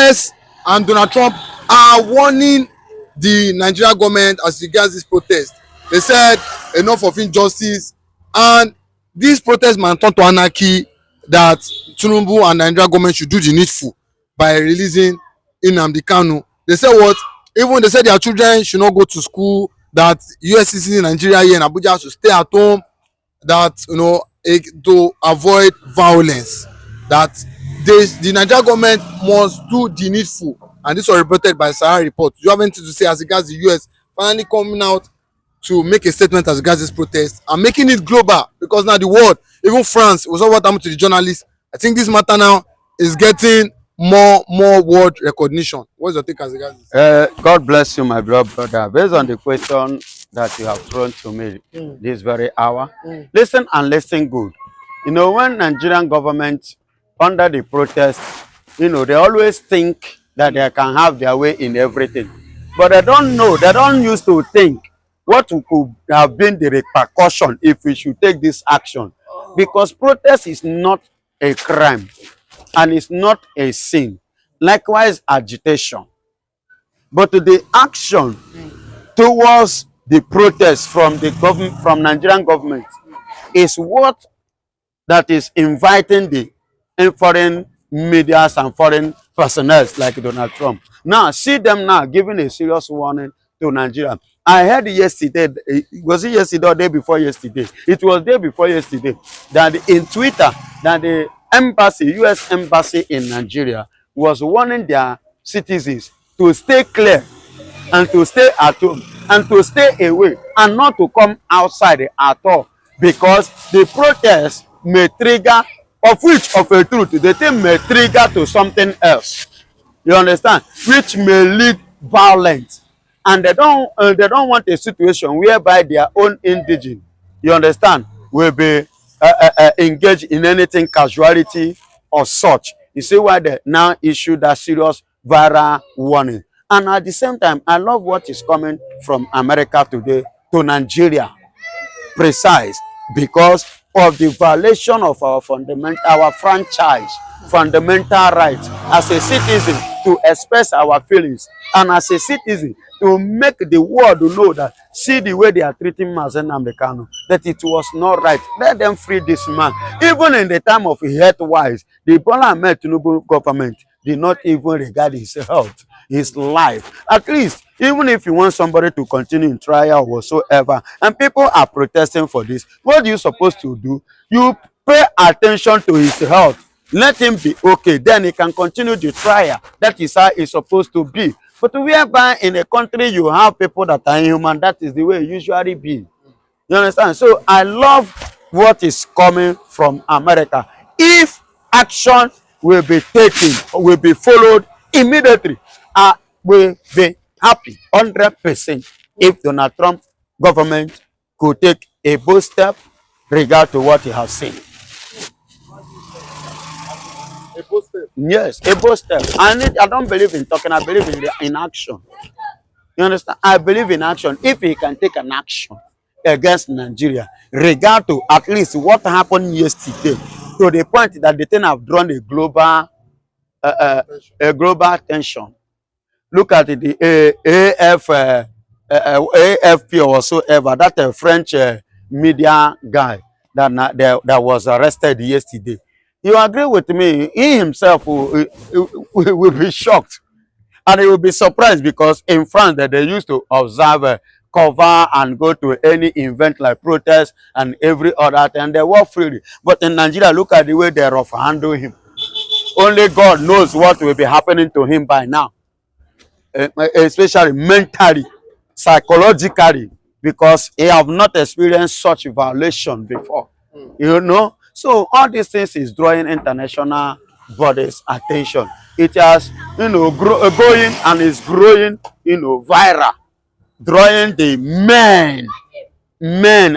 US and Donald Trump are warning the Nigeria government as regards this protest. They said enough of injustice, and this protest might turn to anarchy, that Tinubu and Nigeria government should do the needful by releasing Nnamdi Kanu. They said what? Even they said their children should not go to school, that US citizens in Nigeria here in Abuja should stay at home, that to avoid violence, that the Nigeria government must do the needful. And this was reported by Sahara Report. Do you have anything to say as regards the US finally coming out to make a statement as regards this protest and making it global? Because now the world, even France, was what happened to the journalists. I think this matter now is getting more world recognition. What's your take as regards this? God bless you, my beloved brother. Based on the question that you have thrown to me this very hour, listen and listen good. You know, when Nigerian government under the protest, they always think that they can have their way in everything. But they don't know, they don't used to think what could have been the repercussion if we should take this action. Because protest is not a crime and it's not a sin. Likewise, agitation. But the action towards the protest from the government, from Nigerian government, is what that is inviting the foreign media and foreign personnel like Donald Trump. Now, see them now giving a serious warning to Nigeria. I heard yesterday, was it yesterday or day before yesterday? It was day before yesterday that in Twitter that the embassy, US embassy in Nigeria, was warning their citizens to stay clear and to stay at home and to stay away and not to come outside at all, because the protest may trigger, of a truth, the thing may trigger to something else. You understand? Which may lead violence, and they don't want a situation whereby their own indigenous, you understand, will be engaged in anything casualty or such. You see why they now issue that serious viral warning. And at the same time, I love what is coming from America today to Nigeria, precise, because of the violation of our franchise, fundamental rights as a citizen to express our feelings, and as a citizen to make the world know that, see the way they are treating Nnamdi Kanu, that it was not right. Let them free this man. Even in the time of health-wise, the Bola Ahmed Tinubu government did not even regard his health, his life. At least, even if you want somebody to continue in trial or whatsoever, and people are protesting for this, what are you supposed to do? You pay attention to his health. Let him be okay. Then he can continue the trial. That is how it's supposed to be. But whereby in a country you have people that are inhuman, that is the way it usually be. You understand? So I love what is coming from America. If action will be taken, will be followed immediately, I will be happy 100% if Donald Trump government could take a bold step regard to what he has seen. A bold step? Yes, a bold step. I don't believe in talking, I believe in action. You understand? I believe in action. If he can take an action against Nigeria, regard to at least what happened yesterday, to the point that the thing have drawn a global attention. Look at the AFP or whatsoever, that French media guy that was arrested yesterday. You agree with me? He himself will be shocked, and he will be surprised, because in France that they used to observe, cover and go to any event like protest and every other thing, and they walk freely. But in Nigeria, look at the way they rough handle him. Only God knows what will be happening to him by now, especially mentally, psychologically, because he have not experienced such violation before. You know, so all these things is drawing international bodies' attention. It has, going and is growing, viral, drawing the men, men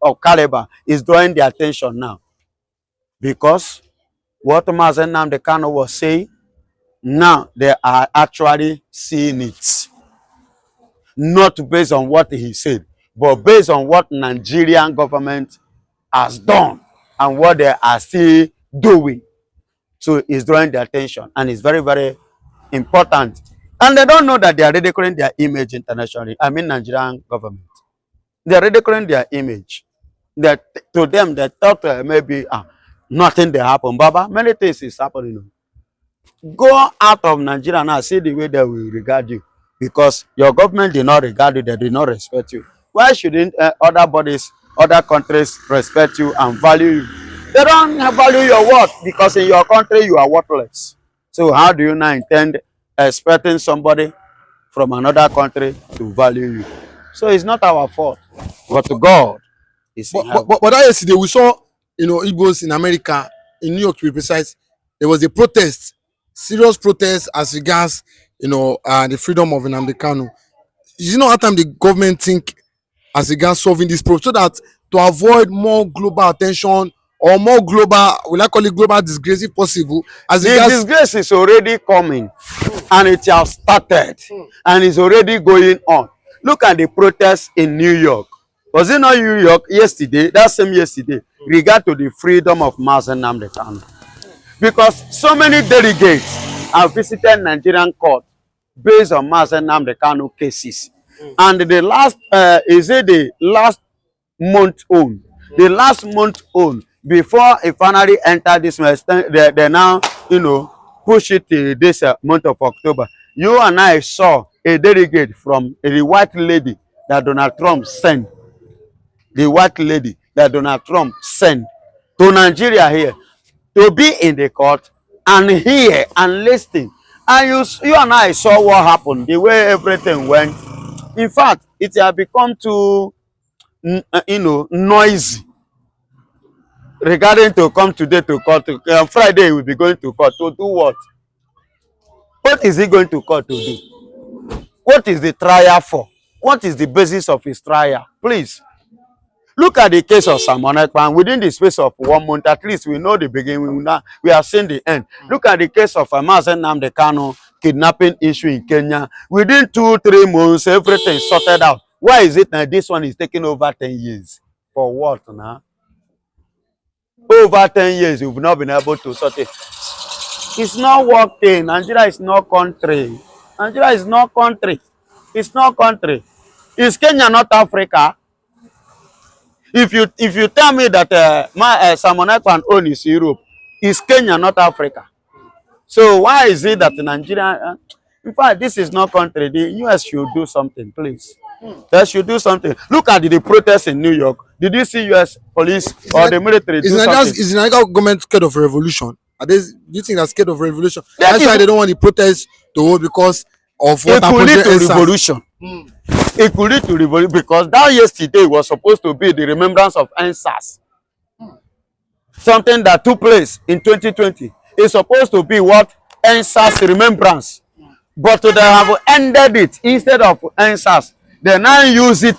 of caliber is drawing the attention now, because what Nnamdi Kanu was saying, now they are actually seeing it. Not based on what he said, but based on what Nigerian government has done and what they are still doing So it's drawing their attention, and it's very, very important. And they don't know that they are ridiculing their image internationally. I mean, Nigerian government. They are ridiculing their image. That to them, they thought maybe nothing they happen. Baba, many things is happening. Go out of Nigeria now, see the way they will regard you. Because your government did not regard you, they did not respect you. Why shouldn't other bodies, other countries respect you and value you? They don't value your worth because in your country you are worthless. So how do you now intend expecting somebody from another country to value you? So it's not our fault, but God is in heaven. But that yesterday we saw, Igbos in America, in New York to be precise, there was a protest, serious protest as regards, the freedom of Nnamdi Kanu. How time the government think as regards solving this problem, so that to avoid more global attention or more global, will I call it global disgrace if possible, as The regards disgrace is already coming, and it has started, and it's already going on. Look at the protests in New York. Was it not New York yesterday, that same yesterday, regard to the freedom of Nnamdi Kanu? Because so many delegates have visited Nigerian court based on Nnamdi Kanu cases. And the last, the last month on? The last month on, before it finally entered this month, they now, push it to this month of October. You and I saw a delegate from the white lady that Donald Trump sent. The white lady that Donald Trump sent to Nigeria here to be in the court and hear and listen. And you and I saw what happened, the way everything went. In fact, it has become too, noisy regarding to come today to court. On Friday, we will be going to court to do what? What is he going to court to do? What is the trial for? What is the basis of his trial? Please. Look at the case of Simon Ekpan. Within the space of 1 month, at least we know the beginning. We have seen the end. Look at the case of Nnamdi Kanu kidnapping issue in Kenya. Within 2-3 months, everything sorted out. Why is it that this one is taking over 10 years? For what now? Over 10 years, we've not been able to sort it. It's not working. Nigeria is not country. Nigeria is not country. It's not country. Is Kenya not Africa? If you tell me that Simon Ekpan own is Europe, is Kenya not Africa? So why is it that Nigeria? In fact, this is not country. The US should do something, please. They should do something. Look at the protests in New York. Did you see US police or the military do something? is the Nigerian government scared of revolution? Do you think they're scared of revolution? That's why they don't want the protests to hold, because of what happened to to revolution. It could lead to revolution, because that yesterday was supposed to be the remembrance of NSAS. Something that took place in 2020 is supposed to be what? NSAS remembrance. But they have ended it. Instead of NSAS, they now use it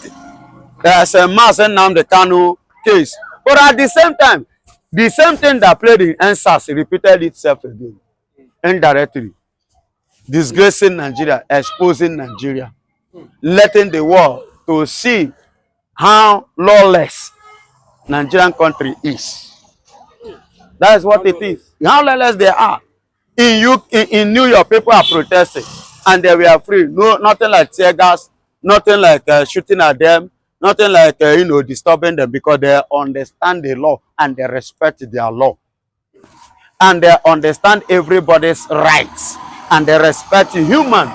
as a Nnamdi Kanu case. But at the same time, the same thing that played in NSAS repeated itself again, indirectly. Disgracing Nigeria, exposing Nigeria, letting the world to see how lawless Nigerian country is. That is what it is. How lawless they are. In New York, people are protesting, and they were free. No, nothing like tear gas, nothing like shooting at them, nothing like disturbing them, because they understand the law and they respect their law, and they understand everybody's rights and they respect human.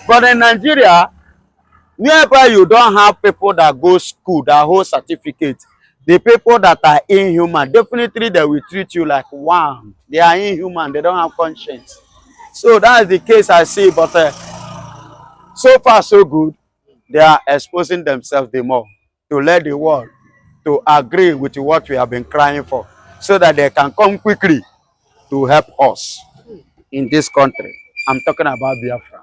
But in Nigeria, nearby you don't have people that go school, that hold certificate. The people that are inhuman, definitely they will treat you like one. They are inhuman, they don't have conscience. So that is the case I see, but so far so good. They are exposing themselves the more to let the world to agree with what we have been crying for, so that they can come quickly to help us in this country. I'm talking about Biafra.